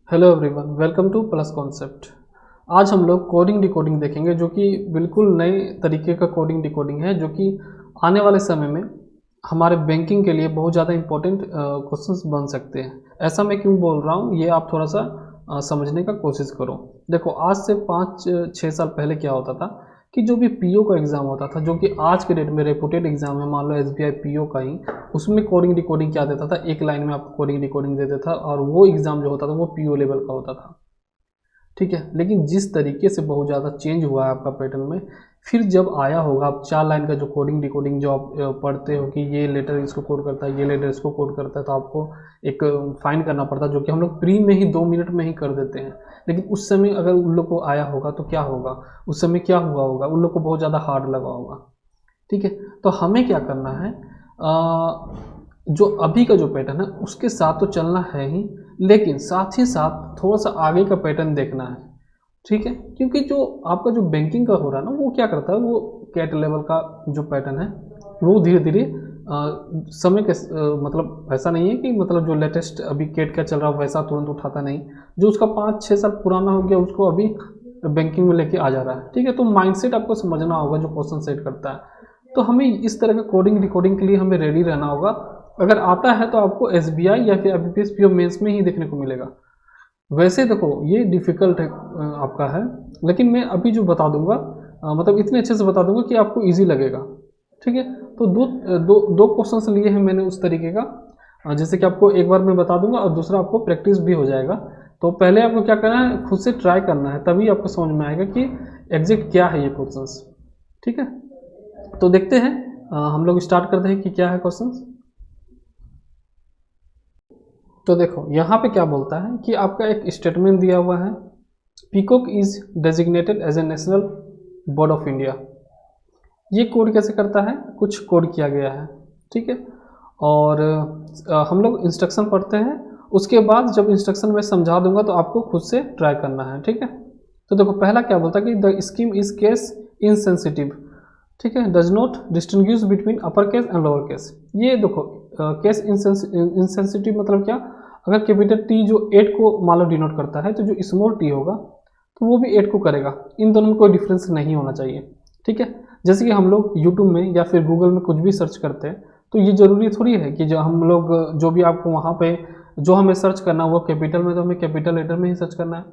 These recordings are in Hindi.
Hello everyone, welcome two plus concept. आज हम लोग कोडिंग डिकोडिंग देखेंगे, जो कि बिल्कुल नए तरीके का कोडिंग डिकोडिंग है, जो कि आने वाले समय में हमारे बैंकिंग के लिए बहुत ज़्यादा इंपॉर्टेंट क्वेश्चंस बन सकते हैं। ऐसा मैं क्यों बोल रहा हूँ, ये आप थोड़ा सा समझने का कोशिश करो। देखो, आज से 5-6 साल पहले क्या होता था कि जो भी पीओ का एग्ज़ाम होता था, जो कि आज के डेट में रेपुटेड एग्ज़ाम है, मान लो एसबीआई पीओ का ही, उसमें कोडिंग डिकोडिंग क्या देता था, एक लाइन में आपको कोडिंग डिकोडिंग दे देता था, और वो एग्ज़ाम जो होता था वो पीओ लेवल का होता था। ठीक है, लेकिन जिस तरीके से बहुत ज़्यादा चेंज हुआ है आपका पैटर्न में, फिर जब आया होगा आप 4 लाइन का जो कोडिंग डिकोडिंग जो आप पढ़ते हो कि ये लेटर इसको कोड करता है, ये लेटर इसको कोड करता है, तो आपको एक फाइंड करना पड़ता है, जो कि हम लोग प्री में ही 2 मिनट में ही कर देते हैं। लेकिन उस समय अगर उन लोग को आया होगा तो क्या होगा, उस समय क्या हुआ होगा, उन लोग को बहुत ज़्यादा हार्ड लगा होगा। ठीक है, तो हमें क्या करना है, जो अभी का जो पैटर्न है उसके साथ तो चलना है ही, लेकिन साथ ही साथ थोड़ा सा आगे का पैटर्न देखना है। ठीक है, क्योंकि जो आपका जो बैंकिंग का हो रहा है ना, वो क्या करता है, वो कैट लेवल का जो पैटर्न है वो धीरे धीरे समय के मतलब ऐसा नहीं है कि मतलब जो लेटेस्ट अभी कैट का चल रहा है वैसा तुरंत उठाता नहीं। जो उसका 5-6 साल पुराना हो गया उसको अभी बैंकिंग में लेके आ जा रहा है। ठीक है, तो माइंडसेट आपको समझना होगा जो क्वेश्चन सेट करता है। तो हमें इस तरह का कोडिंग डिकोडिंग के लिए हमें रेडी रहना होगा। अगर आता है तो आपको एसबीआई या फिर आईबीपीएस पीओ मेंस में ही देखने को मिलेगा। वैसे देखो, ये डिफ़िकल्ट है आपका है, लेकिन मैं अभी जो बता दूंगा मतलब इतने अच्छे से बता दूंगा कि आपको इजी लगेगा। ठीक है, तो दो दो दो क्वेश्चंस लिए हैं मैंने उस तरीके का, जैसे कि आपको एक बार मैं बता दूंगा और दूसरा आपको प्रैक्टिस भी हो जाएगा। तो पहले आपको क्या करना है, खुद से ट्राई करना है, तभी आपको समझ में आएगा कि एग्जैक्ट क्या है ये क्वेश्चंस। ठीक है, तो देखते हैं, हम लोग स्टार्ट करते हैं कि क्या है क्वेश्चंस। तो देखो यहाँ पे क्या बोलता है कि आपका एक स्टेटमेंट दिया हुआ है, peacock is designated as a national bird of India. ये कोड कैसे करता है, कुछ कोड किया गया है। ठीक है, और हम लोग इंस्ट्रक्शन पढ़ते हैं, उसके बाद जब इंस्ट्रक्शन में समझा दूंगा तो आपको खुद से ट्राई करना है। ठीक है, तो देखो पहला क्या बोलता है कि the scheme is case insensitive. ठीक है, does not distinguish between upper case and lower case. ये देखो, केस इंसेंसिटिव मतलब क्या, अगर कैपिटल टी जो 8 को मान लो डिनोट करता है, तो जो स्मॉल टी होगा तो वो भी 8 को करेगा। इन दोनों में कोई डिफरेंस नहीं होना चाहिए। ठीक है, जैसे कि हम लोग यूट्यूब में या फिर गूगल में कुछ भी सर्च करते हैं, तो ये जरूरी थोड़ी है कि जो हम लोग जो भी आपको वहाँ पे जो हमें सर्च करना है वो कैपिटल में, तो हमें कैपिटल लेटर में ही सर्च करना है,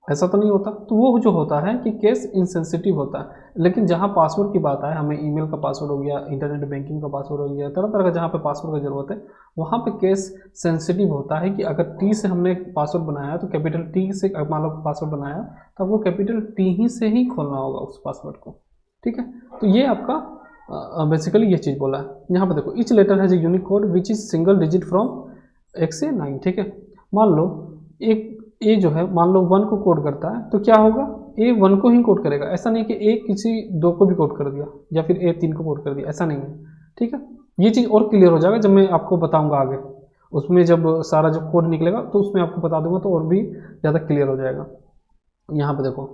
ऐसा तो नहीं होता। तो वो जो होता है कि केस इनसेंसिटिव होता है। लेकिन जहाँ पासवर्ड की बात है, हमें ईमेल का पासवर्ड हो गया, इंटरनेट बैंकिंग का पासवर्ड हो गया, तरह तरह का जहाँ पे पासवर्ड की जरूरत है, वहाँ पे केस सेंसिटिव होता है कि अगर टी से हमने पासवर्ड बनाया तो कैपिटल टी से मान लो पासवर्ड बनाया, तो आपको कैपिटल टी ही से ही खोलना होगा उस पासवर्ड को। ठीक है, तो ये आपका बेसिकली ये चीज़ बोला है। यहाँ पे देखो, each letter has a unique code which is single digit from 1 से 9। ठीक है, मान लो एक ए जो है मान लो 1 को कोड करता है, तो क्या होगा, ए 1 को ही कोड करेगा। ऐसा नहीं कि ए किसी 2 को भी कोड कर दिया या फिर ए 3 को कोड कर दिया, ऐसा नहीं है। ठीक है, ये चीज़ और क्लियर हो जाएगा जब मैं आपको बताऊंगा आगे, उसमें जब सारा जब कोड निकलेगा तो उसमें आपको बता दूंगा, तो और भी ज़्यादा क्लियर हो जाएगा। यहाँ पे देखो,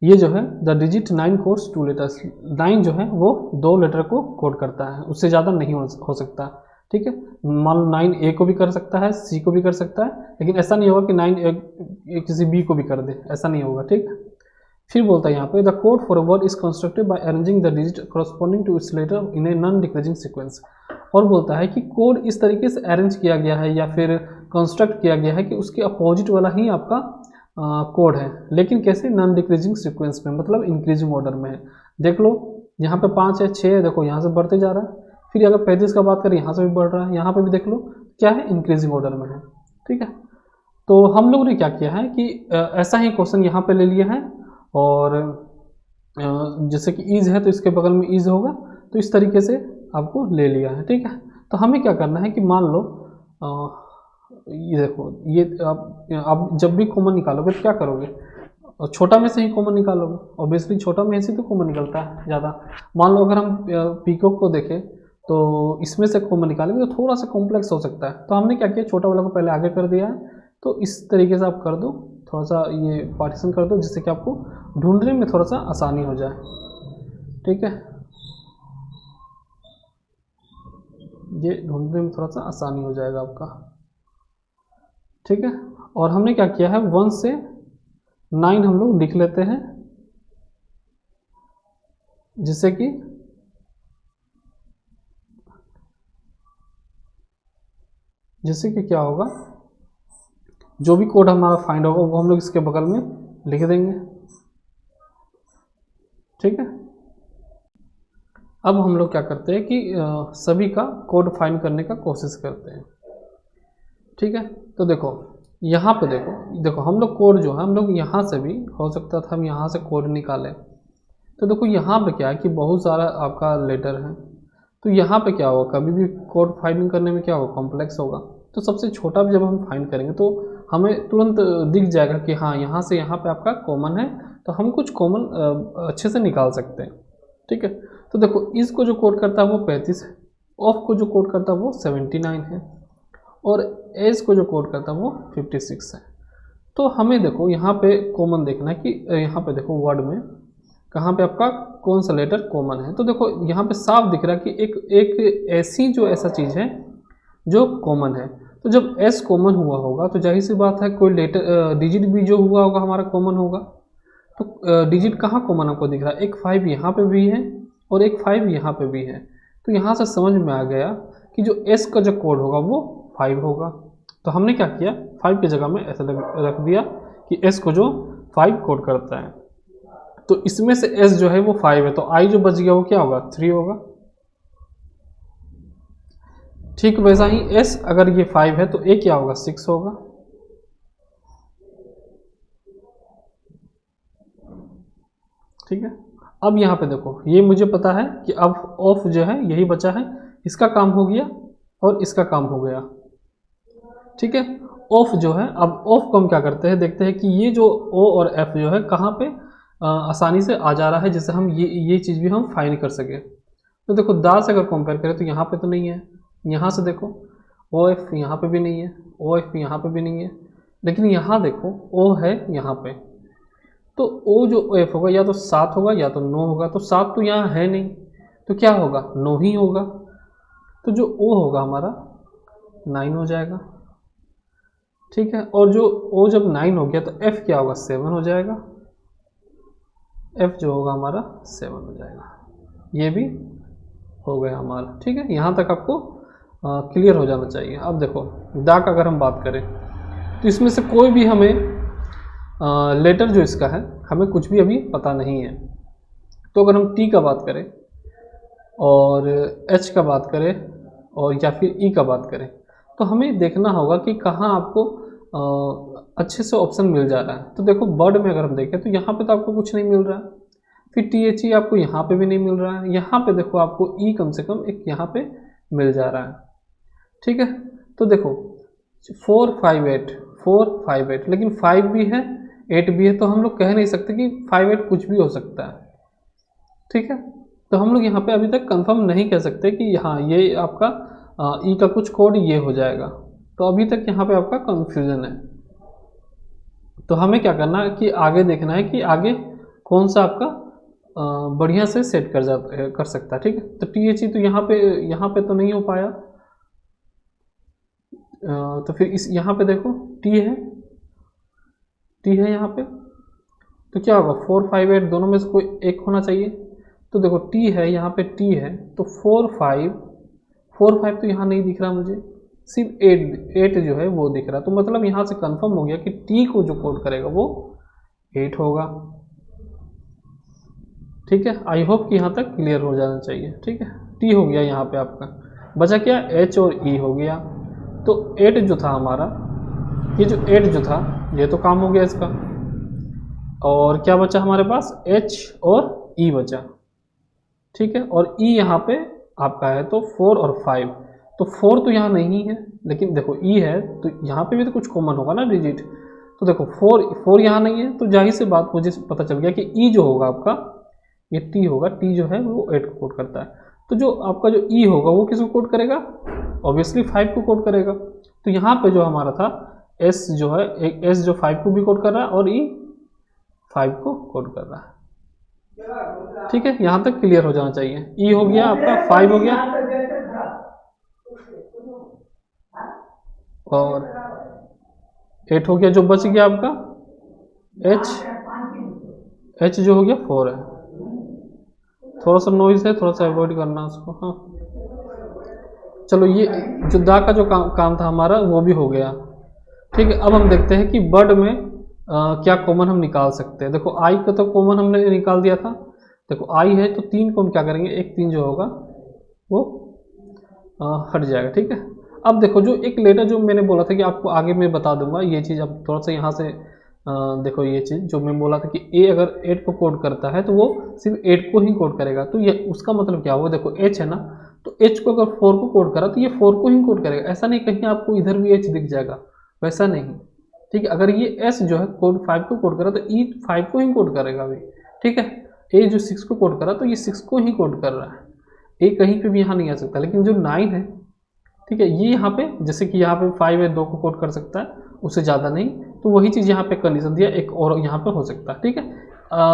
ये जो है द डिजिट 9 कोड्स 2 लेटर्स। 9 जो है वो 2 लेटर को कोड करता है, उससे ज़्यादा नहीं हो सकता। ठीक है, मान लो 9 ए को भी कर सकता है, सी को भी कर सकता है, लेकिन ऐसा नहीं होगा कि 9 किसी बी को भी कर दे, ऐसा नहीं होगा। ठीक, फिर बोलता है यहाँ पे the code for a word is constructed by arranging the digit corresponding to its letter in a non decreasing sequence. और बोलता है कि कोड इस तरीके से अरेंज किया गया है या फिर कंस्ट्रक्ट किया गया है कि उसके अपोजिट वाला ही आपका कोड है, लेकिन कैसे, नॉन डिक्रीजिंग सीक्वेंस में, मतलब इंक्रीजिंग ऑर्डर में है। देख लो, यहाँ पे 5 है, 6 है, देखो यहाँ से बढ़ते जा रहा है। फिर अगर 35 का बात करें, यहाँ से भी बढ़ रहा है, यहाँ पे भी देख लो क्या है, इंक्रीजिंग ऑर्डर में है। ठीक है, तो हम लोग ने क्या किया है कि ऐसा ही क्वेश्चन यहाँ पे ले लिया है, और जैसे कि ईज है तो इसके बगल में ईज होगा, तो इस तरीके से आपको ले लिया है। ठीक है, तो हमें क्या करना है कि मान लो ये देखो, ये आप जब भी कॉमन निकालोगे तो क्या करोगे, छोटा में से ही कॉमन निकालोगे। ऑब्वियसली छोटा में से तो कॉमन निकलता है ज़्यादा। मान लो अगर हम पीकॉक को देखें तो इसमें से कॉमन निकालेंगे तो थोड़ा सा कॉम्प्लेक्स हो सकता है, तो हमने क्या किया, छोटा वाला को पहले आगे कर दिया है। तो इस तरीके से आप कर दो, थोड़ा सा ये पार्टीशन कर दो, जिससे कि आपको ढूंढने में थोड़ा सा आसानी हो जाए। ठीक है, ये ढूंढने में थोड़ा सा आसानी हो जाएगा आपका। ठीक है, और हमने क्या किया है 1 से 9 हम लोग लिख लेते हैं, जिससे कि क्या होगा, जो भी कोड हमारा फाइंड होगा वो हम लोग इसके बगल में लिख देंगे। ठीक है, अब हम लोग क्या करते हैं कि सभी का कोड फाइंड करने का कोशिश करते हैं। ठीक है, तो देखो यहाँ पे देखो हम लोग कोड जो है हम लोग यहाँ से भी हो सकता था हम यहाँ से कोड निकालें। तो देखो यहाँ पे क्या है कि बहुत सारा आपका लेटर है, तो यहाँ पे क्या होगा, कभी भी कोड फाइंड करने में क्या होगा, कॉम्प्लेक्स होगा। तो सबसे छोटा भी जब हम फाइंड करेंगे तो हमें तुरंत दिख जाएगा कि हाँ यहाँ से यहाँ पे आपका कॉमन है, तो हम कुछ कॉमन अच्छे से निकाल सकते हैं। ठीक है, तो देखो इसको जो कोड करता है वो 35 है, ऑफ को जो कोड करता है वो 79 है, और एज को जो कोड करता है वो 56 है। तो हमें देखो यहाँ पे कॉमन देखना है कि यहाँ पे देखो वर्ड में कहाँ पे आपका कौन सा लेटर कॉमन है। तो देखो यहाँ पे साफ दिख रहा है कि एक ऐसा चीज़ है जो कॉमन है। तो जब एस कॉमन हुआ होगा तो जाहिर सी बात है कोई लेटर डिजिट भी जो हुआ होगा हमारा कॉमन होगा। तो डिजिट कहाँ कॉमन आपको दिख रहा है, एक 5 यहाँ पे भी है और एक 5 यहाँ पे भी है। तो यहाँ से समझ में आ गया कि जो एस का जो कोड होगा वो 5 होगा। तो हमने क्या किया, 5 की जगह में ऐसा रख दिया कि एस को जो 5 कोड करता है। तो इसमें से एस जो है वो 5 है, तो आई जो बच गया वो क्या होगा, 3 होगा। ठीक वैसा ही एस अगर ये 5 है तो ए क्या होगा, 6 होगा। ठीक है, अब यहाँ पे देखो ये मुझे पता है कि अब ऑफ जो है यही बचा है, इसका काम हो गया और इसका काम हो गया। ठीक है, ऑफ जो है, अब ऑफ को हम क्या करते हैं, देखते हैं कि ये जो ओ और एफ जो है कहाँ पे आसानी से आ जा रहा है, जिससे हम ये चीज़ भी हम फाइंड कर सके। तो देखो दा से अगर कंपेयर करें तो यहाँ पे तो नहीं है, यहाँ से देखो ओ एफ यहाँ पे भी नहीं है, ओ एफ यहाँ पे भी नहीं है, लेकिन यहाँ देखो ओ है यहाँ पे। तो ओ जो ओ एफ होगा या तो 7 होगा या तो 9 होगा। तो 7 तो यहाँ है नहीं, तो क्या होगा, 9 ही होगा। तो जो ओ होगा हमारा 9 हो जाएगा। ठीक है, और जो ओ जब 9 हो गया तो एफ क्या होगा, 7 हो जाएगा। एफ जो होगा हमारा 7 हो जाएगा। ये भी हो गया हमारा। ठीक है, यहाँ तक आपको क्लियर हो जाना चाहिए। अब देखो दा का अगर हम बात करें तो इसमें से कोई भी हमें लेटर जो इसका है हमें कुछ भी अभी पता नहीं है। तो अगर हम टी का बात करें और एच का बात करें और या फिर ई का बात करें तो हमें देखना होगा कि कहाँ आपको अच्छे से ऑप्शन मिल जा रहा है। तो देखो वर्ड में अगर हम देखें तो यहाँ पे तो आपको कुछ नहीं मिल रहा है, फिर टी एच ई आपको यहाँ पे भी नहीं मिल रहा है, यहाँ पे देखो आपको ई कम से कम एक यहाँ पे मिल जा रहा है। ठीक है, तो देखो 4 5 8 लेकिन 5 भी है 8 भी है, तो हम लोग कह नहीं सकते कि 5 8 कुछ भी हो सकता है। ठीक है, तो हम लोग यहाँ पे अभी तक कंफर्म नहीं कह सकते कि हाँ ये आपका ई का कुछ कोड ये हो जाएगा। तो अभी तक यहाँ पे आपका कंफ्यूजन है। तो हमें क्या करना है कि आगे देखना है कि आगे कौन सा आपका बढ़िया से सेट कर सकता है। ठीक है, तो टी एच ई तो यहाँ पे तो नहीं हो पाया। तो फिर इस यहाँ पे देखो टी है यहाँ पे, तो क्या होगा 4 5 8 दोनों में से कोई एक होना चाहिए। तो देखो टी है यहाँ पे, टी है तो 4 5 तो यहाँ नहीं दिख रहा मुझे, सिर्फ 8 जो है वो दिख रहा। तो मतलब यहाँ से कंफर्म हो गया कि टी को जो कोड करेगा वो 8 होगा। ठीक है, आई होप कि यहाँ तक क्लियर हो जाना चाहिए। ठीक है, टी हो गया, यहाँ पे आपका बचा क्या, एच और ई हो गया। तो 8 जो था हमारा, ये जो 8 जो था ये तो काम हो गया इसका, और क्या बचा हमारे पास, एच और ई बचा। ठीक है, और ई यहाँ पे आपका है तो 4 और 5, तो 4 तो यहाँ नहीं है, लेकिन देखो ई है तो यहाँ पे भी तो कुछ कॉमन होगा ना डिजिट। तो देखो 4 यहाँ नहीं है, तो जाहिर सी बात मुझे पता चल गया कि ई जो होगा आपका ये टी होगा। टी जो है वो 8 को कोड करता है, तो जो आपका जो ई होगा वो किसको कोड करेगा, ऑब्वियसली 5 को कोड करेगा। तो यहाँ पे जो हमारा था एस जो है, एस जो 5 को भी कोड कर रहा है और ई 5 को कोड कर रहा है। ठीक है, यहाँ तक क्लियर हो जाना चाहिए। ई हो गया आपका, 5 हो गया, और 8 हो गया, जो बच गया आपका एच जो हो गया 4 है। थोड़ा सा नॉइज है, थोड़ा सा अवॉइड करना उसको। हाँ चलो, ये जो दा का जो काम था हमारा वो भी हो गया। ठीक है, अब हम देखते हैं कि बर्ड में क्या कॉमन हम निकाल सकते हैं। देखो आई का तो कॉमन हमने निकाल दिया था। देखो आई है तो 3 को हम क्या करेंगे, एक 3 जो होगा वो हट जाएगा। ठीक है, अब देखो जो एक लेटर जो मैंने बोला था कि आपको आगे मैं बता दूंगा ये चीज़, अब थोड़ा सा यहाँ से देखो ये चीज़ जो मैं बोला था कि ए अगर 8 को कोड करता है तो वो सिर्फ 8 को ही कोड करेगा। तो ये उसका मतलब क्या हुआ, देखो एच है ना, तो एच को अगर 4 को कोड करा तो ये 4 को ही कोड करेगा। ऐसा नहीं कहीं आपको इधर भी एच दिख जाएगा, वैसा नहीं। ठीक है, अगर ये एस जो है कोड 5 को कोड करा तो ई 5 को ही कोड करेगा अभी। ठीक है, ए जो 6 को कोड करा तो ये 6 को ही कोड कर रहा है, ए कहीं पे भी यहाँ नहीं आ सकता। लेकिन जो 9 है, ठीक है, ये यहाँ पे जैसे कि यहाँ पे 5 है 2 को कोड कर सकता है, उससे ज़्यादा नहीं। तो वही चीज़ यहाँ पे कंडीशन दिया, एक और यहाँ पे हो सकता है। ठीक है,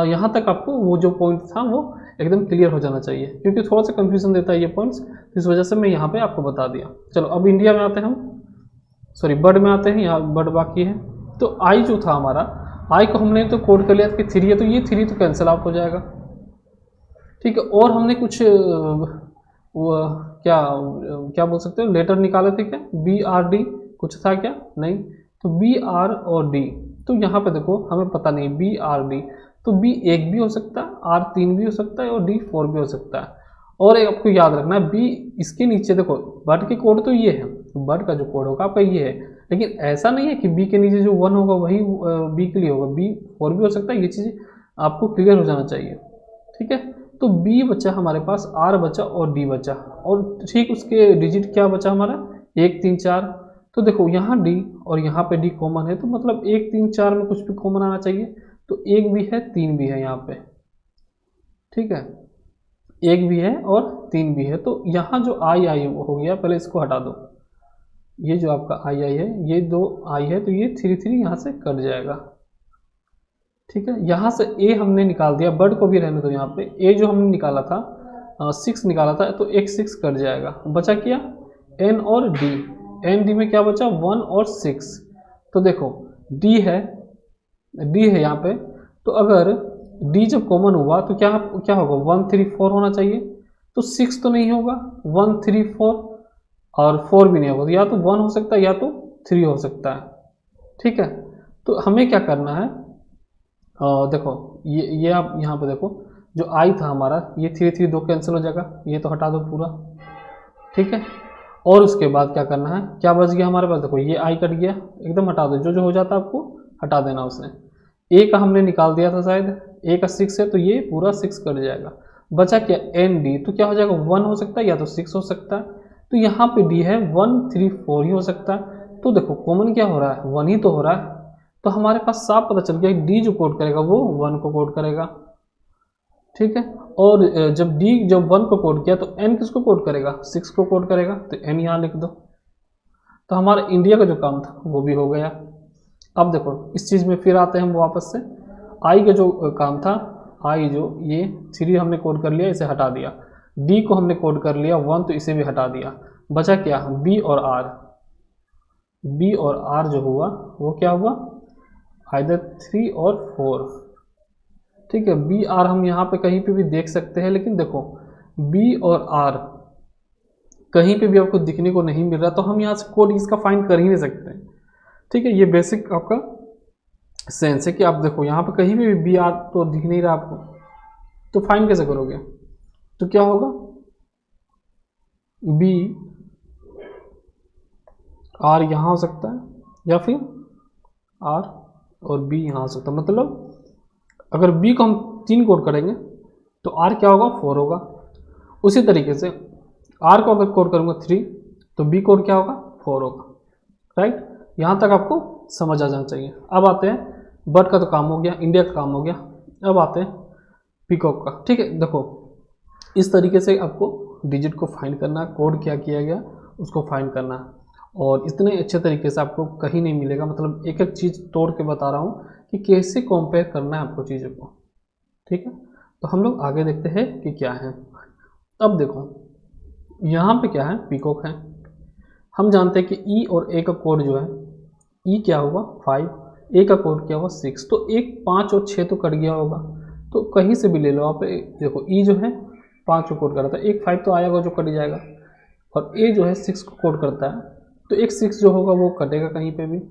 यहाँ तक आपको वो जो पॉइंट था वो एकदम क्लियर हो जाना चाहिए, क्योंकि थोड़ा सा कंफ्यूजन देता है ये पॉइंट्स, इस वजह से मैं यहाँ पे आपको बता दिया। चलो अब इंडिया में आते हैं हम, सॉरी बर्ड में आते हैं। यहाँ बर्ड बाकी है। तो आई जो था हमारा, आई को हमने तो कोड कर लिया कि 3 है, तो ये 3 तो कैंसिल आउट हो जाएगा। ठीक है, और हमने कुछ वो क्या बोल सकते हो, लेटर निकाले थे क्या, बी आर डी कुछ था क्या, नहीं। तो बी आर और डी, तो यहाँ पे देखो हमें पता नहीं बी आर डी, तो बी 1 भी हो सकता है, आर 3 भी हो सकता है और डी 4 भी हो सकता है। और एक आपको याद रखना है बी, इसके नीचे देखो बर्ड के कोड तो ये है, बर्ड का जो कोड होगा आपका ये है, लेकिन ऐसा नहीं है कि बी के नीचे जो 1 होगा वही बी के लिए होगा, बी 4 भी हो सकता है। ये चीज़ आपको क्लियर हो जाना चाहिए। ठीक है, तो बी बचा हमारे पास, आर बचा और डी बचा, और ठीक उसके डिजिट क्या बचा हमारा 1 3 4। तो देखो यहाँ डी और यहाँ पे डी कॉमन है, तो मतलब 1 3 4 में कुछ भी कॉमन आना चाहिए। तो 1 भी है 3 भी है यहाँ पे। ठीक है, 1 भी है और 3 भी है। तो यहाँ जो आई आई हो गया, पहले इसको हटा दो, ये जो आपका आई आई है, ये 2 आई है, तो ये 3 3 यहाँ से कट जाएगा। ठीक है, यहाँ से ए हमने निकाल दिया, बर्ड को भी रहने दो। यहाँ पे ए जो हमने निकाला था 6 निकाला था, तो एक 6 कट जाएगा, बचा क्या एन और डी। एन डी में क्या बचा 1 और 6। तो देखो डी है यहाँ पे, तो अगर डी जब कॉमन हुआ तो क्या होगा 1 3 4 होना चाहिए। तो 6 तो नहीं होगा, 1 3 4 और 4 भी नहीं होगा, तो या तो 1 हो सकता है या तो 3 हो सकता है। ठीक है, तो हमें क्या करना है, देखो ये आप यहाँ पे देखो जो आई था हमारा, ये 3 3 2 कैंसिल हो जाएगा, ये तो हटा दो पूरा। ठीक है, और उसके बाद क्या करना है, क्या बच गया हमारे पास, देखो ये आई कट गया, एकदम हटा दो, जो जो हो जाता है आपको हटा देना उसने। ए का हमने निकाल दिया था शायद, ए का 6 है तो ये पूरा 6 कट जाएगा। बचा क्या एन डी, तो क्या हो जाएगा 1 हो सकता है या तो 6 हो सकता है। तो यहाँ पे डी है 1 3 4 ही हो सकता है। तो देखो कॉमन क्या हो रहा है 1 ही तो हो रहा है, तो हमारे पास साफ पता चल गया डी जो कोड करेगा वो 1 को कोड करेगा। ठीक है, और जब डी जब 1 को कोड किया तो एन किसको कोड करेगा 6 को कोड करेगा, तो एन यहाँ लिख दो। तो हमारा इंडिया का जो काम था वो भी हो गया। अब देखो इस चीज़ में फिर आते हैं हम वापस से, आई का जो काम था, आई जो ये 3 हमने कोड कर लिया, इसे हटा दिया। डी को हमने कोड कर लिया 1, तो इसे भी हटा दिया। बचा क्या बी और आर, बी और आर जो हुआ वो क्या हुआ आइदर 3 और 4। ठीक है, बी आर हम यहाँ पे कहीं पे भी देख सकते हैं, लेकिन देखो बी और आर कहीं पे भी आपको दिखने को नहीं मिल रहा, तो हम यहाँ से कोड इसका फाइंड कर ही नहीं सकते। ठीक है, ये बेसिक आपका सेंस है कि आप देखो यहाँ पे कहीं भी बी आर तो दिख नहीं रहा आपको, तो फाइंड कैसे करोगे। तो क्या होगा बी आर यहाँ हो सकता है या फिर आर और बी यहाँ हो सकता है। मतलब अगर बी को हम 3 कोड करेंगे तो आर क्या होगा 4 होगा। उसी तरीके से आर को अगर कोड करूँगा 3 तो बी कोड क्या होगा 4 होगा। राइट, यहाँ तक आपको समझ आ जाना चाहिए। अब आते हैं बर्ड का तो काम हो गया, इंडिया का काम हो गया, अब आते हैं पीकॉक का। ठीक है, देखो इस तरीके से आपको डिजिट को फाइंड करना है, कोड क्या किया गया उसको फाइंड करना है, और इतने अच्छे तरीके से आपको कहीं नहीं मिलेगा। मतलब एक एक चीज़ तोड़ के बता रहा हूँ कि कैसे कंपेयर करना है आपको चीज़ों को। ठीक है, तो हम लोग आगे देखते हैं कि क्या है। अब देखो यहाँ पे क्या है पीकॉक है। हम जानते हैं कि ई और ए का कोड जो है ई क्या होगा 5, ए का कोड क्या होगा 6, तो एक 5 और 6 तो कट गया होगा। तो कहीं से भी ले लो आप, देखो ई जो है 5 को कोड कर रहा था, एक 5 तो आएगा जो कट जाएगा, और ए जो है 6 को कोड करता है, तो एक 6 जो होगा वो कटेगा कहीं पे भी।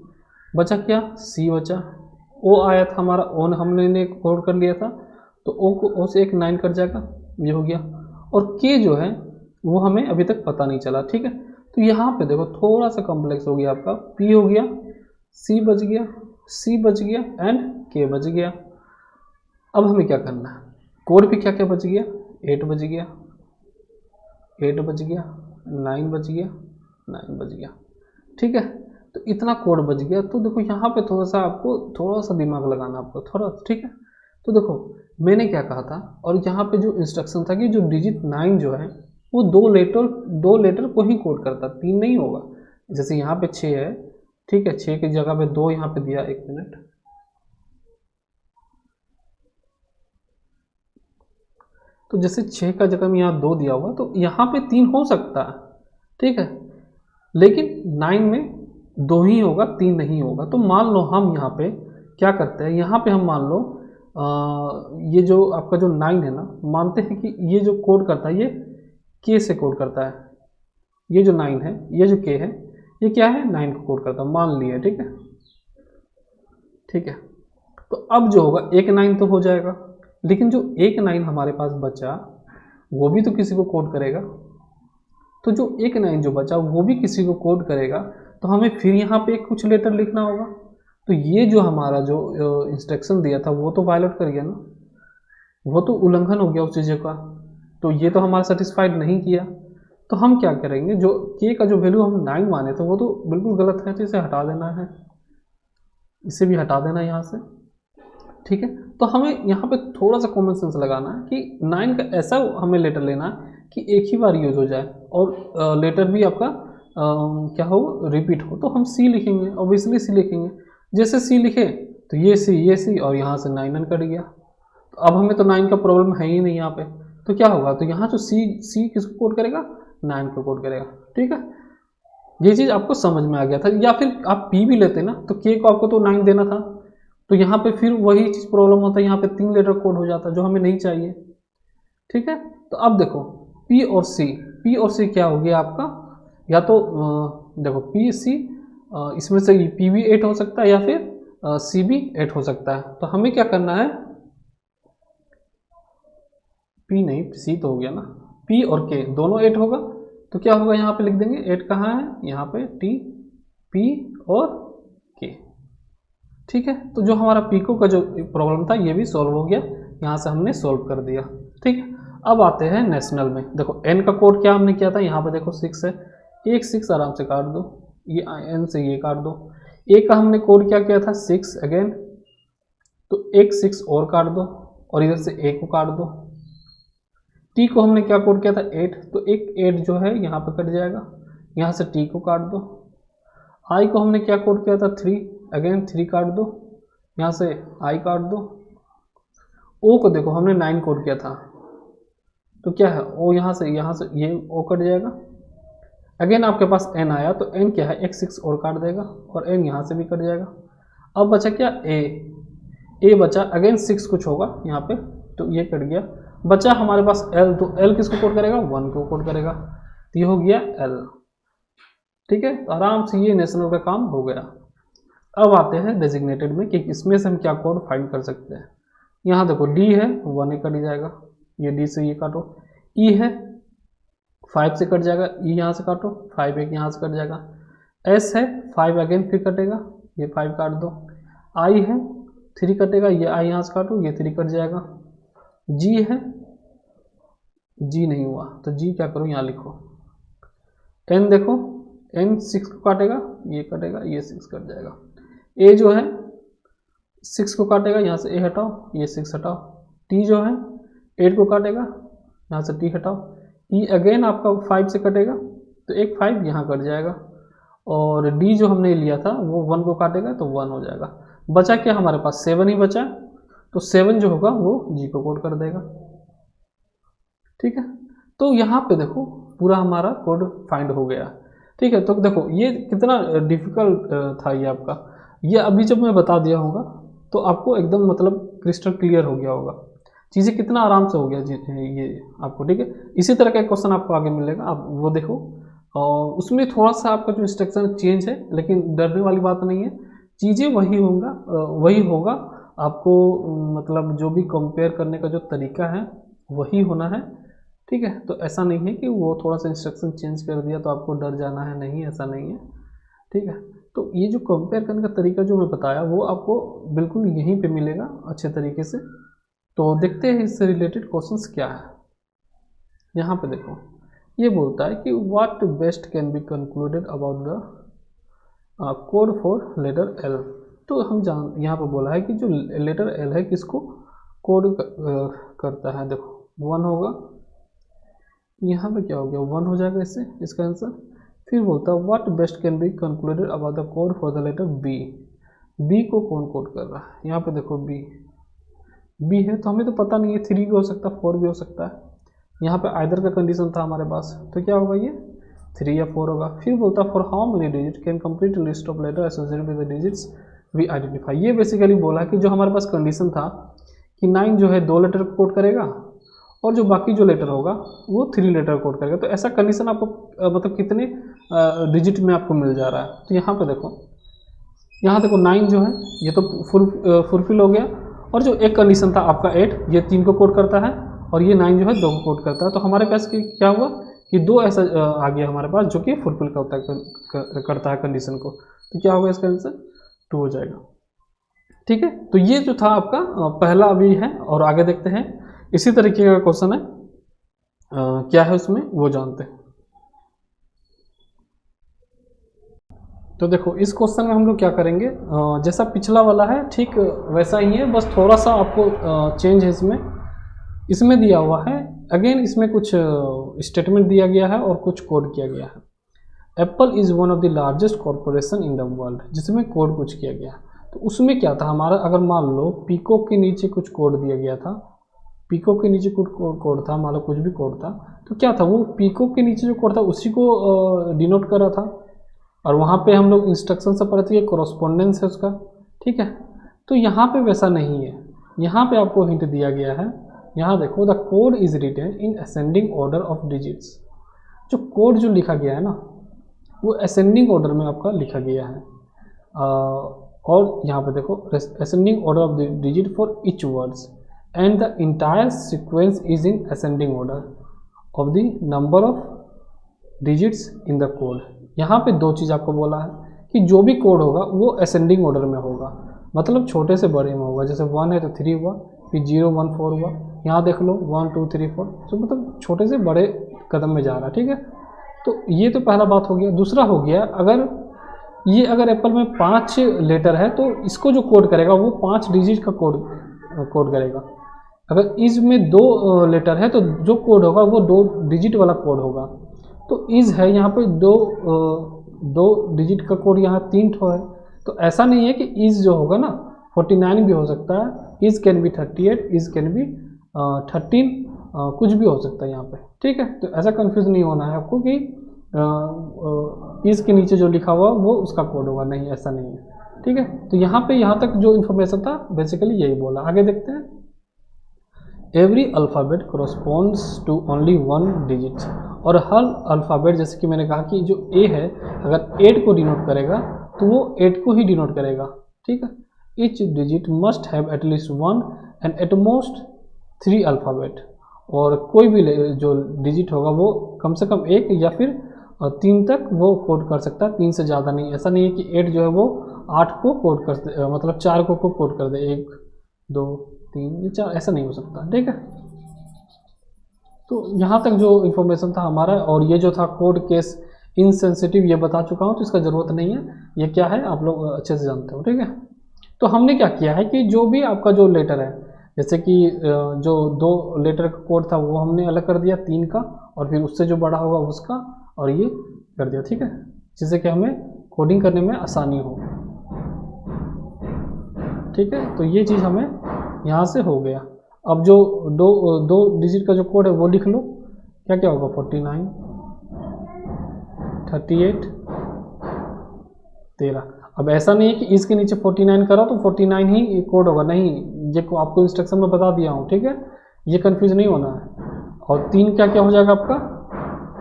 बचा क्या, सी बचा। ओ आया था हमारा, ओ हमने कोड कर लिया था, तो ओ को ओ से एक 9 कट जाएगा, ये हो गया। और के जो है वो हमें अभी तक पता नहीं चला, ठीक है। तो यहाँ पे देखो थोड़ा सा कॉम्प्लेक्स हो गया आपका, पी हो गया, सी बच गया, सी बच गया एंड के बच गया। अब हमें क्या करना है, कोड पे क्या क्या बच गया, 8 बच गया, 8 बच गया, 9 बच गया, 9 बच गया, ठीक है। तो इतना कोड बच गया। तो देखो यहाँ पे थोड़ा सा आपको थोड़ा सा दिमाग लगाना आपको थोड़ा, ठीक है। तो देखो मैंने क्या कहा था, और यहाँ पे जो इंस्ट्रक्शन था कि जो डिजिट 9 जो है वो दो लेटर को ही कोड करता, 3 नहीं होगा। जैसे यहाँ पे 6 है, ठीक है, 6 की जगह पे 2 यहाँ पे दिया, 1 मिनट। तो जैसे 6 का जगह में यहाँ 2 दिया हुआ, तो यहाँ पे 3 हो सकता है, ठीक है, लेकिन 9 में 2 ही होगा, 3 नहीं होगा। तो मान लो हम यहाँ पे क्या करते हैं, यहाँ पे हम मान लो ये जो आपका जो 9 है ना, मानते हैं कि ये जो कोड करता है ये के से कोड करता है, ये जो 9 है, ये जो के है, ये क्या है 9 को कोड करता है, मान लिया, ठीक है, ठीक है। तो अब जो होगा एक 9 तो हो जाएगा, लेकिन जो एक 9 हमारे पास बचा वो भी तो किसी को कोड करेगा। तो जो एक 9 जो बचा वो भी किसी को कोड करेगा, तो हमें फिर यहाँ पे कुछ लेटर लिखना होगा। तो ये जो हमारा जो इंस्ट्रक्शन दिया था वो तो वायलेट कर गया ना, वो तो उल्लंघन हो गया उस चीज़ का, तो ये तो हमारा सेटिस्फाइड नहीं किया। तो हम क्या करेंगे, जो के का जो वैल्यू हम 9 माने थे वो तो बिल्कुल गलत है, तो इसे हटा देना है, इसे भी हटा देना है यहाँ से, ठीक है। तो हमें यहाँ पे थोड़ा सा कॉमन सेंस लगाना है कि 9 का ऐसा हमें लेटर लेना है कि एक ही बार यूज हो जाए, और लेटर भी आपका क्या हो, रिपीट हो। तो हम सी लिखेंगे, ऑब्वियसली सी लिखेंगे। जैसे सी लिखे तो ये सी और यहाँ से 9 कट गया। तो अब हमें तो 9 का प्रॉब्लम है ही नहीं यहाँ पे, तो क्या होगा, तो यहाँ जो सी किसको कोड करेगा, 9 को कोड करेगा, ठीक है। ये चीज़ आपको समझ में आ गया था। या फिर आप पी भी लेते ना, तो के को आपको तो 9 देना था, तो यहाँ पे फिर वही चीज़ प्रॉब्लम होता है, यहाँ पे 3 लेटर कोड हो जाता है जो हमें नहीं चाहिए, ठीक है। तो अब देखो पी और सी क्या हो गया आपका, या तो देखो पी सी, इसमें से पी भी 8 हो सकता है या फिर सी भी 8 हो सकता है। तो हमें क्या करना है, पी नहीं सी तो हो गया ना, पी और के दोनों 8 होगा, तो क्या होगा यहाँ पे लिख देंगे 8 कहाँ है, यहाँ पे टी, पी और के, ठीक है। तो जो हमारा पीको का जो प्रॉब्लम था ये भी सॉल्व हो गया, यहाँ से हमने सॉल्व कर दिया, ठीक है। अब आते हैं नेशनल में। देखो एन का कोड क्या हमने किया था, यहाँ पे देखो 6 है, एक 6 आराम से काट दो, ये एन से ये काट दो। ए का हमने कोड क्या किया था 6 अगेन, तो एक 6 और काट दो, और इधर से ए को काट दो। टी को हमने क्या कोड किया था 8, तो एक 8 जो है यहाँ पे कट जाएगा, यहाँ से टी को काट दो। आई को हमने क्या कोड किया था 3, अगेन 3 काट दो, यहाँ से आई काट दो। ओ को देखो हमने 9 कोड किया था, तो क्या है ओ यहाँ से ये ओ कट जाएगा। अगेन आपके पास एन आया, तो एन क्या है एक 6 और काट देगा, और एन यहाँ से भी कट जाएगा। अब बचा क्या ए बचा, अगेन 6 कुछ होगा यहाँ पे, तो ये कट गया। बचा हमारे पास एल, तो एल किसको कोड करेगा 1 को कोड करेगा, तो ये हो गया एल, ठीक है। तो आराम से ये नेशनल का काम हो गया। अब आते हैं डेजिग्नेटेड में कि इसमें से हम क्या कोड फाइंड कर सकते हैं। यहाँ देखो डी है 1 एक कट जाएगा, ये डी से ये काटो। ई है 5 से कट जाएगा, ई यहाँ से काटो, 5 एक यहाँ से कट जाएगा। एस है 5 अगेन फिर कटेगा, ये 5 काट दो। आई है 3 कटेगा, ये आई यहाँ से काटो, ये 3 कट जाएगा। जी है, जी नहीं हुआ तो जी क्या करो यहाँ लिखो। एन देखो एन 6 को काटेगा, ये कटेगा, ये 6 कट जाएगा। ए जो है 6 को काटेगा, यहाँ से ए हटाओ, ये 6 हटाओ। टी जो है 8 को काटेगा, यहाँ से टी हटाओ। ई अगेन आपका 5 से कटेगा, तो एक 5 यहाँ कट जाएगा। और डी जो हमने लिया था वो 1 को काटेगा, तो 1 हो जाएगा। बचा क्या हमारे पास 7 ही बचा, तो 7 जो होगा वो जी को कोड कर देगा, ठीक है। तो यहाँ पे देखो पूरा हमारा कोड फाइंड हो गया। ठीक है। तो देखो ये कितना डिफिकल्ट था ये आपका, ये अभी जब मैं बता दिया होगा तो आपको एकदम मतलब क्रिस्टल क्लियर हो गया होगा, चीज़ें कितना आराम से हो गया ये आपको, ठीक है। इसी तरह का एक क्वेश्चन आपको आगे मिलेगा, आप वो देखो, और उसमें थोड़ा सा आपका जो इंस्ट्रक्शन चेंज है, लेकिन डरने वाली बात नहीं है, चीज़ें वही होगा। आपको मतलब जो भी कंपेयर करने का जो तरीका है वही होना है, ठीक है। तो ऐसा नहीं है कि वो थोड़ा सा इंस्ट्रक्शन चेंज कर दिया तो आपको डर जाना है, नहीं, ऐसा नहीं है, ठीक है। तो ये जो कंपेयर करने का तरीका जो मैं बताया वो आपको बिल्कुल यहीं पे मिलेगा अच्छे तरीके से। तो देखते हैं इससे रिलेटेड क्वेश्चंस क्या है। यहाँ पे देखो ये बोलता है कि what best can be concluded about the code for letter L. तो हम यहाँ पे बोला है कि जो लेटर एल है किसको कोड करता है, देखो 1 होगा, यहाँ पे क्या हो गया 1 हो जाएगा इससे, इसका आंसर। फिर बोलता है what best can be concluded about the code for the letter B. B को कौन कोड कर रहा है, यहाँ पे देखो बी है, तो हमें तो पता नहीं है, 3 भी हो सकता है 4 भी हो सकता है। यहाँ पे आइदर का कंडीशन था हमारे पास, तो क्या होगा ये 3 या 4 होगा। फिर बोलता है for how many digit can complete list of letter associated with the digits we identify. ये बेसिकली बोला कि जो हमारे पास कंडीशन था कि 9 जो है 2 लेटर कोड करेगा और जो बाकी जो लेटर होगा वो 3 लेटर कोड करेगा। तो ऐसा कंडीशन आपको मतलब कितने डिजिट में आपको मिल जा रहा है। तो यहाँ पे देखो, यहाँ देखो 9 जो है ये तो फुलफिल हो गया, और जो एक कंडीशन था आपका 8, ये 3 को कोड करता है, और ये 9 जो है 2 को कोड करता है। तो हमारे पास क्या हुआ कि 2 ऐसा आ गया हमारे पास जो कि फुलफिल करता है कंडीशन को। तो क्या होगा इसका आंसर 2 हो जाएगा, ठीक है। तो ये जो था आपका पहला अभी है, और आगे देखते हैं इसी तरीके का क्वेश्चन है, क्या है उसमें वो जानते हैं। तो देखो इस क्वेश्चन में हम लोग क्या करेंगे, जैसा पिछला वाला है ठीक वैसा ही है, बस थोड़ा सा आपको चेंज है इसमें दिया हुआ है। अगेन इसमें कुछ स्टेटमेंट दिया गया है और कुछ कोड किया गया है। Apple is one of the largest corporation in the world, जिसमें कोड कुछ किया गया। तो उसमें क्या था हमारा, अगर मान लो पीकॉक के नीचे कुछ कोड दिया गया था, पीकॉक के नीचे कुछ कोड था, मान लो कुछ भी कोड था, तो क्या था वो पीकॉक के नीचे जो कोड था उसी को डिनोट कर रहा था, और वहाँ पे हम लोग इंस्ट्रक्शन से पढ़ते हैं कॉरस्पॉन्डेंस है उसका, ठीक है। तो यहाँ पे वैसा नहीं है, यहाँ पे आपको हिंट दिया गया है। यहाँ देखो the code is written in ascending order of digits. जो कोड जो लिखा गया है ना वो असेंडिंग ऑर्डर में आपका लिखा गया है, और यहाँ पे देखो ascending order of the digit for each words and the entire sequence is in ascending order of the number of digits in the code. यहाँ पे 2 चीज़ आपको बोला है कि जो भी कोड होगा वो असेंडिंग ऑर्डर में होगा, मतलब छोटे से बड़े में होगा। जैसे 1 है तो 3 हुआ, फिर 0 1 4 हुआ, यहाँ देख लो 1 2 3 4, तो मतलब छोटे से बड़े कदम में जा रहा है, ठीक है। तो ये तो पहला बात हो गया। दूसरा हो गया, अगर एप्पल में 5 लेटर है तो इसको जो कोड करेगा वो 5 डिजिट का कोड करेगा। अगर इसमें 2 लेटर है तो जो कोड होगा वो 2 डिजिट वाला कोड होगा। तो इज है यहाँ पे 2 डिजिट का कोड, यहाँ 3 ठो है। तो ऐसा नहीं है कि इज जो होगा ना 49 भी हो सकता है, is can be 38, is can be 13, कुछ भी हो सकता है यहाँ पे, ठीक है। तो ऐसा कंफ्यूज नहीं होना है आपको कि इज के नीचे जो लिखा हुआ वो उसका कोड होगा, नहीं, ऐसा नहीं है, ठीक है। तो यहाँ तक जो इन्फॉर्मेशन था बेसिकली यही बोला। आगे देखते हैं। Every alphabet corresponds to only 1 digit, और हर अल्फ़ाबेट जैसे कि मैंने कहा कि जो ए है अगर 8 को डिनोट करेगा तो वो 8 को ही डिनोट करेगा, ठीक है। Each digit must have at least 1 and at most 3 alphabet, और कोई भी जो डिजिट होगा वो कम से कम 1 या फिर 3 तक वो कोड कर सकता है, 3 से ज़्यादा नहीं। ऐसा नहीं है कि 8 जो है वो 8 को कोड कर मतलब 4 को कोड कर दे, 1 2 3 या 4, ऐसा नहीं हो सकता, ठीक है। तो यहाँ तक जो इन्फॉर्मेशन था हमारा, और ये जो था कोड केस इनसेंसिटिव ये बता चुका हूँ, तो इसका ज़रूरत नहीं है, ये क्या है आप लोग अच्छे से जानते हो, ठीक है। तो हमने क्या किया है कि जो भी आपका जो लेटर है, जैसे कि जो 2 लेटर का कोड था वो हमने अलग कर दिया 3 का, और फिर उससे जो बड़ा होगा उसका, और ये कर दिया, ठीक है, जिससे कि हमें कोडिंग करने में आसानी हो, ठीक है। तो ये चीज़ हमें यहाँ से हो गया। अब जो दो डिजिट का जो कोड है वो लिख लो, क्या क्या होगा 49, 38 13। अब ऐसा नहीं है कि इसके नीचे 49 करो तो 49 ही कोड होगा, नहीं, ये को आपको इंस्ट्रक्शन में बता दिया हूँ, ठीक है, ये कंफ्यूज नहीं होना है। और 3 क्या क्या हो जाएगा आपका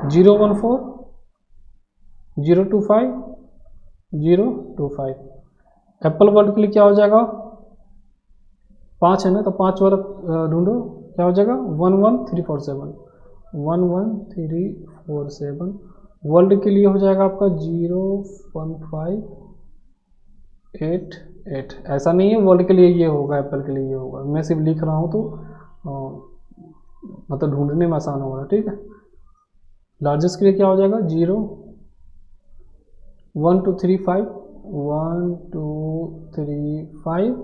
014 025 025। एप्पल वर्ड के लिए क्या हो जाएगा 5 है ना, तो 5 वाला ढूंढो, क्या हो जाएगा 11347 11347। वर्ल्ड के लिए हो जाएगा आपका 01588। ऐसा नहीं है वर्ल्ड के लिए ये होगा, एप्पल के लिए ये होगा, मैं सिर्फ लिख रहा हूँ तो मतलब ढूंढने में आसान होगा, ठीक है। लार्जेस्ट के लिए क्या हो जाएगा 0 1 2 3 5 1 2 3 5।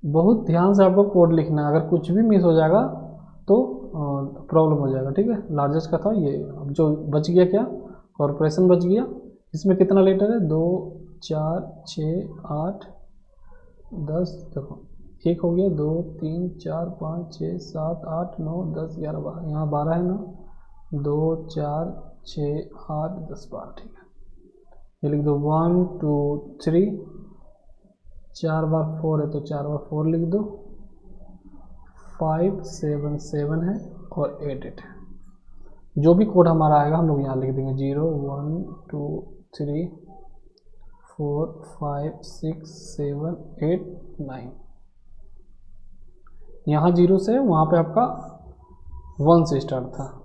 बहुत ध्यान से आपको कोड लिखना है, अगर कुछ भी मिस हो जाएगा तो प्रॉब्लम हो जाएगा, ठीक है। लार्जेस्ट का था ये। अब जो बच गया क्या कॉर्पोरेशन बच गया, इसमें कितना लेटर है 2 4 6 8 10, देखो एक हो गया 2 3 4 5 6 7 8 9 10 11 12, यहाँ 12 है ना, 2 4 6 8 10 12, ठीक है। ये लिख दो 1 2 3, 4 बार 4 है तो 4 बार 4 लिख दो, 5 7 7 है और 8 8 है। जो भी कोड हमारा आएगा हम लोग यहाँ लिख देंगे 0 1 2 3 4 5 6 7 8 9। यहाँ 0 से वहाँ पे आपका 1 से स्टार्ट था,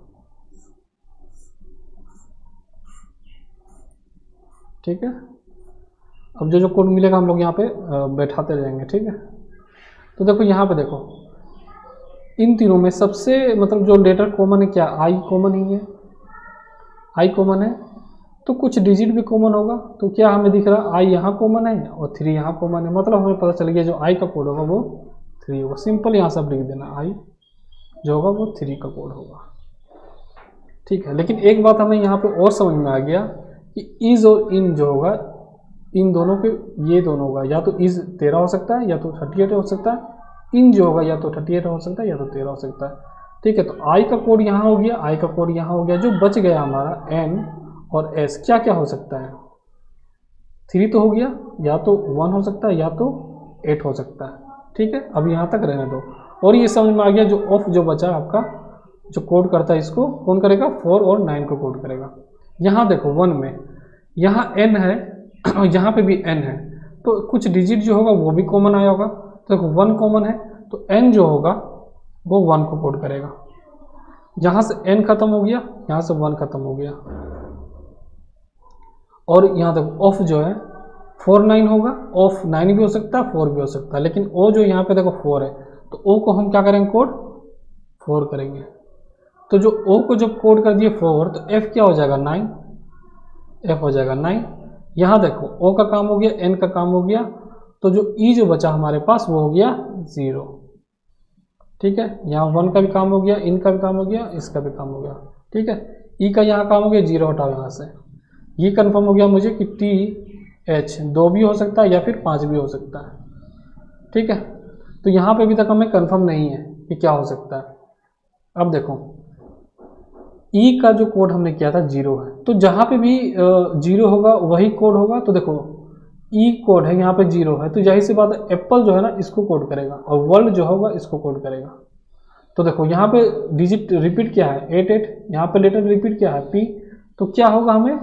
ठीक है। अब जो जो कोड मिलेगा हम लोग यहाँ पे बैठाते रहेंगे, ठीक है। तो देखो यहाँ पे देखो इन तीनों में सबसे मतलब जो लेटर कॉमन है क्या, आई कॉमन ही है, आई कॉमन है तो कुछ डिजिट भी कॉमन होगा। तो क्या हमें दिख रहा आई यहाँ कॉमन है और 3 यहाँ कॉमन है, मतलब हमें पता चल गया जो आई का कोड होगा वो 3 होगा। सिंपल यहाँ सब लिख देना, आई जो होगा वो 3 का कोड होगा, ठीक है। लेकिन एक बात हमें यहाँ पे और समझ में आ गया कि इज और इन जो होगा, इन दोनों के ये दोनों होगा, या तो इज 13 हो सकता है या तो 38 हो सकता है, इन जो होगा या तो 38 हो सकता है या तो 13 हो सकता है, ठीक है। तो आई का कोड यहाँ हो गया, आई का कोड यहाँ हो गया, जो बच गया हमारा एन और एस क्या क्या हो सकता है 3 तो हो गया, या तो 1 हो सकता है या तो 8 हो सकता है, ठीक है। अब यहाँ तक रहने दो। और ये समझ में आ गया जो ऑफ जो बचा आपका जो कोड करता है इसको कौन करेगा 4 और 9 को कोड करेगा। यहाँ देखो 1 में यहाँ n है और यहाँ पे भी n है, तो कुछ डिजिट जो होगा वो भी कॉमन आया होगा। तो देखो 1 कॉमन है तो n जो होगा वो 1 को कोड करेगा। यहाँ से n खत्म हो गया, यहाँ से 1 खत्म हो गया। और यहाँ देखो ऑफ जो है 4 9 होगा, ऑफ 9 भी हो सकता है 4 भी हो सकता है, लेकिन ओ जो यहाँ पे देखो 4 है तो ओ को हम क्या करेंगे कोड 4 करेंगे। तो जो ओ को जब कोड कर दिए 4 तो एफ क्या हो जाएगा 9, एफ हो जाएगा 9। यहाँ देखो ओ का काम हो गया, एन का काम हो गया, तो जो ई जो बचा हमारे पास वो हो गया 0, ठीक है। यहाँ 1 का भी काम हो गया, इन का भी काम हो गया, इसका भी काम हो गया, ठीक है। ई का यहाँ काम हो गया, 0 हटाओ यहाँ से। ये कंफर्म हो गया मुझे कि टी एच 2 भी हो सकता है या फिर 5 भी हो सकता है, ठीक है। तो यहाँ पे अभी तक हमें कंफर्म नहीं है कि क्या हो सकता है। अब देखो ई का जो कोड हमने किया था 0 है, तो जहाँ पे भी 0 होगा वही कोड होगा। तो देखो ई कोड है यहाँ पे 0 है, तो जाहिर सी बात है एप्पल जो है ना इसको कोड करेगा और वर्ल्ड जो होगा इसको कोड करेगा। तो देखो यहाँ पे डिजिट रिपीट क्या है 8 8, यहाँ पे लेटर रिपीट क्या है पी, तो क्या होगा हमें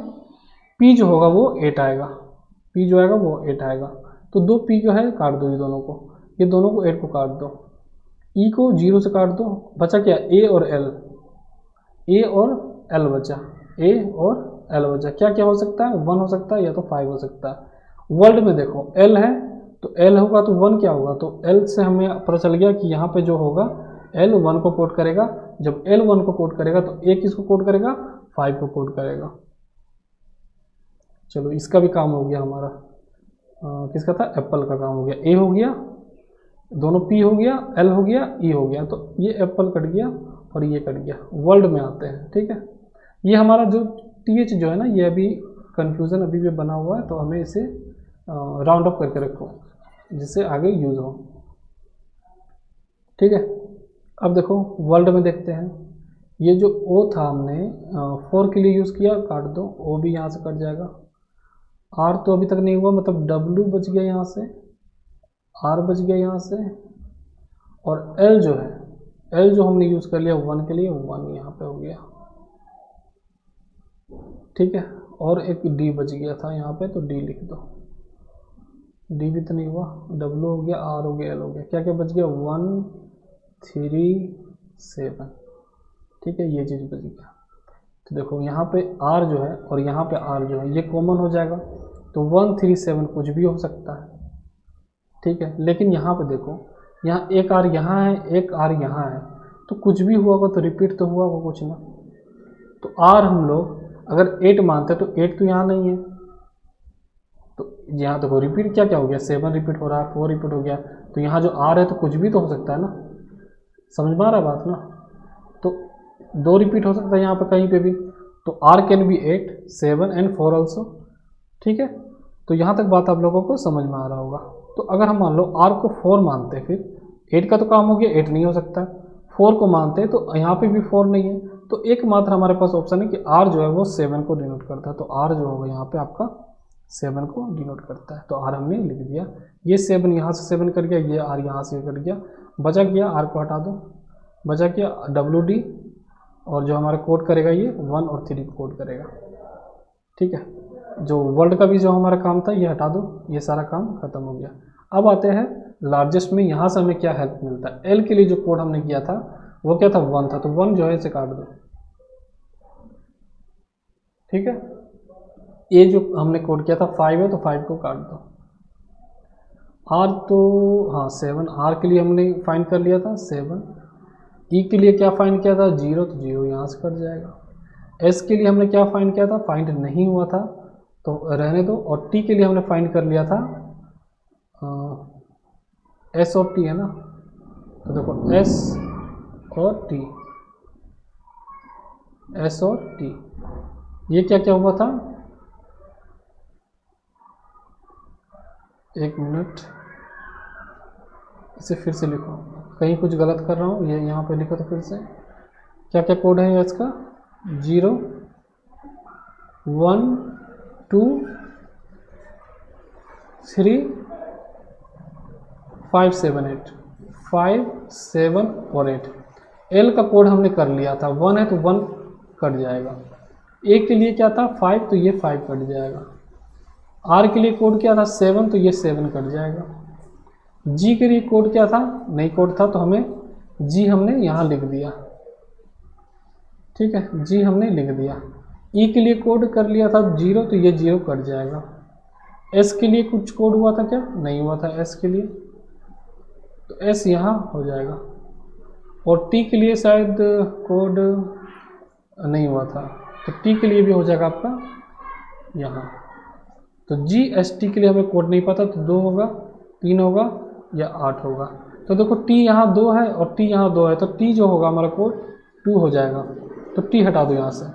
पी जो होगा वो 8 आएगा, पी जो आएगा वो 8 आएगा। तो 2 पी जो है काट दो, ये दोनों को, ये दोनों को 8 को काट दो, ई को 0 से काट दो, बचा क्या ए और एल, ए और एल बचा, ए और एल बचा। क्या क्या हो सकता है 1 हो सकता है या तो 5 हो सकता है। वर्ल्ड में देखो एल है तो एल होगा तो 1 क्या होगा, तो एल से हमें पता चल गया कि यहाँ पे जो होगा एल 1 को कोड करेगा। जब एल 1 को कोड करेगा तो ए किसको कोड करेगा 5 को कोड करेगा। चलो इसका भी काम हो गया हमारा, किसका था एप्पल का काम हो गया, ए हो गया, दोनों पी हो गया, एल हो गया, ई हो गया, तो ये एप्पल कट गया और ये कट गया। वर्ल्ड में आते हैं, ठीक है। ये हमारा जो टी एच जो है ना ये अभी कन्फ्यूज़न अभी भी बना हुआ है, तो हमें इसे राउंड अप करके रखो जिससे आगे यूज़ हो, ठीक है। अब देखो वर्ल्ड में देखते हैं ये जो ओ था हमने 4 के लिए यूज़ किया, काट दो, ओ भी यहाँ से कट जाएगा। आर तो अभी तक नहीं हुआ, मतलब डब्ल्यू बच गया यहाँ से, आर बच गया यहाँ से, और एल जो है, एल जो हमने यूज़ कर लिया 1 के लिए, 1 यहाँ पे हो गया, ठीक है। और एक डी बच गया था यहाँ पे, तो डी लिख दो, डी भी तो नहीं हुआ, डब्ल्यू हो गया, आर हो गया, एल हो गया, क्या क्या बच गया 1 3 7, ठीक है, ये चीज़ बच गया। तो देखो यहाँ पे आर जो है और यहाँ पे आर जो है ये कॉमन हो जाएगा, तो 1 3 7 कुछ भी हो सकता है, ठीक है। लेकिन यहाँ पे देखो, यहाँ एक आर यहाँ है, एक आर यहाँ है, तो कुछ भी हुआ होगा तो रिपीट तो हुआ होगा कुछ ना। तो आर हम लोग अगर 8 मानते हैं तो 8 तो यहाँ नहीं है, तो यहाँ देखो रिपीट क्या क्या हो गया, 7 रिपीट हो रहा है, 4 रिपीट हो गया, तो यहाँ जो आर है तो कुछ भी तो हो सकता है ना, समझ में आ रहा है बात ना। तो 2 रिपीट हो सकता है यहाँ पर कहीं पे भी, तो R can be 8 7 and 4 also, ठीक है। तो यहाँ तक बात आप लोगों को समझ में आ रहा होगा। तो अगर हम मान लो आर को 4 मानते हैं, फिर 8 का तो काम हो गया, 8 नहीं हो सकता, 4 को मानते हैं तो यहाँ पे भी 4 नहीं है, तो एकमात्र हमारे पास ऑप्शन है कि आर जो है वो 7 को डिनोट करता है, तो आर जो होगा यहाँ पे आपका 7 को डिनोट करता है, तो आर हमने लिख दिया। ये 7 यहाँ से 7 कट गया, ये आर यहाँ से कट गया, बचा गया आर को हटा दो, बचा गया डब्ल्यू डी, और जो हमारा कोड करेगा ये 1 और 3 कोड करेगा, ठीक है। जो वर्ल्ड का भी जो हमारा काम था ये हटा दो, ये सारा काम खत्म हो गया। अब आते हैं लार्जेस्ट में, यहाँ से हमें क्या हेल्प मिलता है। एल के लिए जो कोड हमने किया था वो क्या था, 1 था, तो 1 जो है इसे काट दो, ठीक है। ये जो हमने कोड किया था 5 है, तो 5 को काट दो। आर तो हाँ 7, आर के लिए हमने फाइंड कर लिया था 7। ई के लिए क्या फाइंड किया था 0, तो 0 यहाँ से कट जाएगा। एस के लिए हमने क्या फाइंड किया था, फाइंड नहीं हुआ था तो रहने दो। और टी के लिए हमने फाइंड कर लिया था, एस और टी है ना, तो देखो एस और टी, एस और टी, ये क्या क्या हुआ था, एक मिनट इसे फिर से लिखो, कहीं कुछ गलत कर रहा हूँ, ये यहाँ पे लिखो तो फिर से क्या क्या कोड है इसका, 0 1 2 3 5 7 8, 5 7 और 8। एल का कोड हमने कर लिया था, 1 है तो 1 कट जाएगा। ए के लिए क्या था 5, तो ये 5 कट जाएगा। आर के लिए कोड क्या था 7, तो ये 7 कट जाएगा। जी के लिए कोड क्या था, नहीं कोड था, तो हमें जी हमने यहाँ लिख दिया, ठीक है, जी हमने लिख दिया। ई के लिए कोड कर लिया था 0, तो ये 0 कट जाएगा। एस के लिए कुछ कोड हुआ था क्या, नहीं हुआ था एस के लिए, तो एस यहाँ हो जाएगा। और टी के लिए शायद कोड नहीं हुआ था, तो टी के लिए भी हो जाएगा आपका यहाँ। तो जी एस टी के लिए हमें कोड नहीं पता, तो 2 होगा, 3 होगा या 8 होगा। तो देखो टी यहाँ 2 है और टी यहाँ 2 है, तो टी जो होगा हमारा कोड 2 हो जाएगा। तो टी हटा दो यहाँ से,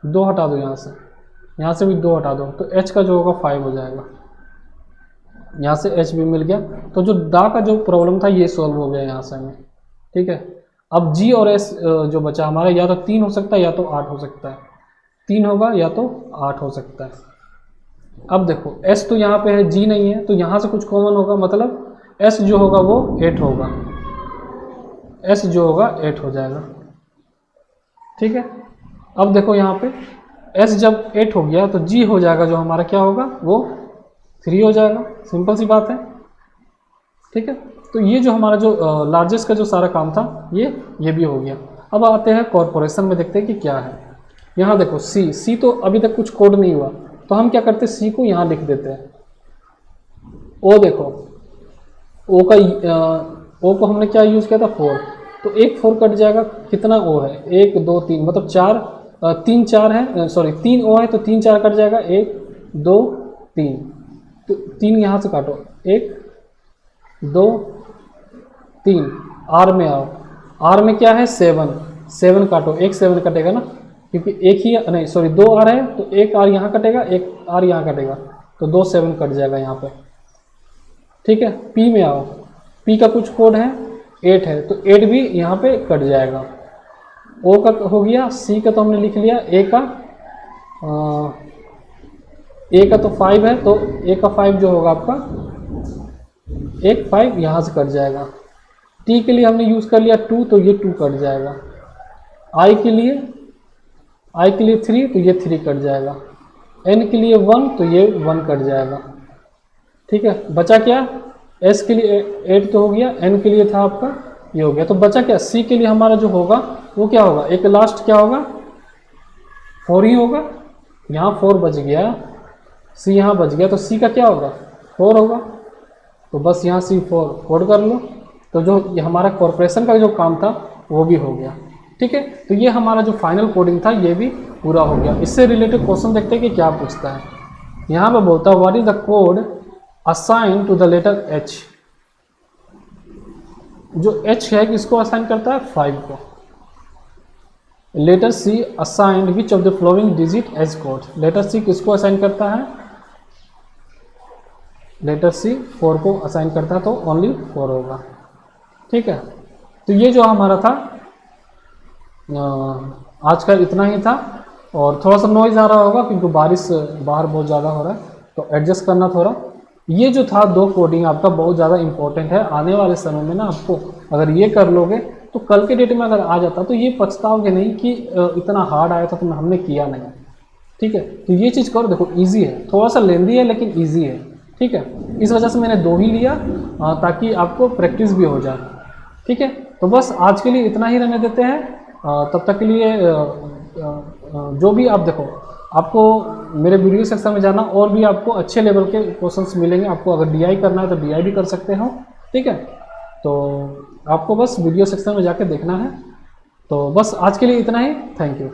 2 हटा दो यहाँ से भी 2 हटा दो, तो एच का जो होगा 5 हो जाएगा। यहाँ से एच भी मिल गया, तो जो डा का जो प्रॉब्लम था ये सॉल्व हो गया यहाँ से हमें, ठीक है। अब जी और एस जो बचा हमारा, या तो 3 हो सकता है या तो 8 हो सकता है, 3 होगा या तो 8 हो सकता है। अब देखो एस तो यहाँ पे है, जी नहीं है, तो यहाँ से कुछ कॉमन होगा, मतलब एस जो होगा वो 8 होगा, एस जो होगा 8 हो जाएगा, ठीक है। अब देखो यहाँ पे एस जब 8 हो गया तो जी हो जाएगा जो हमारा क्या होगा वो 3 हो जाएगा, सिंपल सी बात है, ठीक है। तो ये जो हमारा जो लार्जेस्ट का जो सारा काम था ये भी हो गया। अब आते हैं कॉर्पोरेशन में, देखते हैं कि क्या है। यहाँ देखो सी तो अभी तक कुछ कोड नहीं हुआ, तो हम क्या करते हैं सी को यहाँ लिख देते हैं। ओ देखो ओ को हमने क्या यूज़ किया था 4, तो एक 4 कट जाएगा, कितना ओ है 1 2 3, मतलब 3 4 है, सॉरी 3 ओ है, तो 3 4 कट जाएगा, 1 2 3, तो 3 यहाँ से काटो, 1 2 3। आर में आओ, आर में क्या है 7 काटो, 1 7 कटेगा ना, क्योंकि एक ही नहीं सॉरी 2 आर है, तो 1 आर यहाँ कटेगा, 1 आर यहाँ कटेगा, तो 2 7 कट जाएगा यहाँ पे, ठीक है। पी में आओ, पी का कुछ कोड है 8 है, तो 8 भी यहाँ पे कट जाएगा, ओ का हो गया, सी का तो हमने लिख लिया, ए का तो 5 है, तो ए का 5 जो होगा आपका, एक 5 यहाँ से कट जाएगा। टी के लिए हमने यूज़ कर लिया 2, तो ये 2 कट जाएगा। आई के लिए 3, तो ये 3 कट जाएगा। एन के लिए 1, तो ये 1 कट जाएगा। ठीक है, बचा क्या, एस के लिए 8 तो हो गया, एन के लिए था आपका ये हो गया, तो बचा क्या, सी के लिए हमारा जो होगा वो क्या होगा, एक लास्ट क्या होगा, 4 ही होगा। यहाँ 4 बच गया, सी यहाँ बच गया, तो सी का क्या होगा, 4 होगा। तो बस यहाँ सी 4 कोड कर लो, तो जो ये हमारा कॉर्पोरेशन का जो काम था वो भी हो गया। ठीक है, तो ये हमारा जो फाइनल कोडिंग था ये भी पूरा हो गया। इससे रिलेटेड क्वेश्चन देखते हैं कि क्या पूछता है। यहाँ पे बोलता है what is the code assign to the letter H. जो एच है किसको असाइन करता है, 5 को। Letter C assigned which of the following digit as code. Letter C किसको असाइन करता है, लेटर सी 4 को असाइन करता है, तो ओनली 4 होगा। ठीक है, तो ये जो हमारा था आज का इतना ही था। और थोड़ा सा नॉइज आ रहा होगा क्योंकि बारिश बाहर बहुत ज़्यादा हो रहा है, तो एडजस्ट करना थोड़ा। ये जो था 2 कोडिंग आपका बहुत ज़्यादा इंपॉर्टेंट है। आने वाले समय में ना आपको अगर ये कर लोगे तो कल के डेट में अगर आ जाता तो ये पछताओगे नहीं कि इतना हार्ड आया था तो हमने किया नहीं। ठीक है, तो ये चीज़ करो, देखो इजी है, थोड़ा सा लेंदी है लेकिन इजी है। ठीक है, इस वजह से मैंने 2 ही लिया ताकि आपको प्रैक्टिस भी हो जाए। ठीक है, तो बस आज के लिए इतना ही रहने देते हैं। तब तक के लिए जो भी आप देखो, आपको मेरे वीडियो सेक्शन में जाना, और भी आपको अच्छे लेवल के क्वेश्चंस मिलेंगे। आपको अगर डीआई करना है तो डीआई भी कर सकते हो। ठीक है, तो आपको बस वीडियो सेक्शन में जाकर देखना है। तो बस आज के लिए इतना ही, थैंक यू।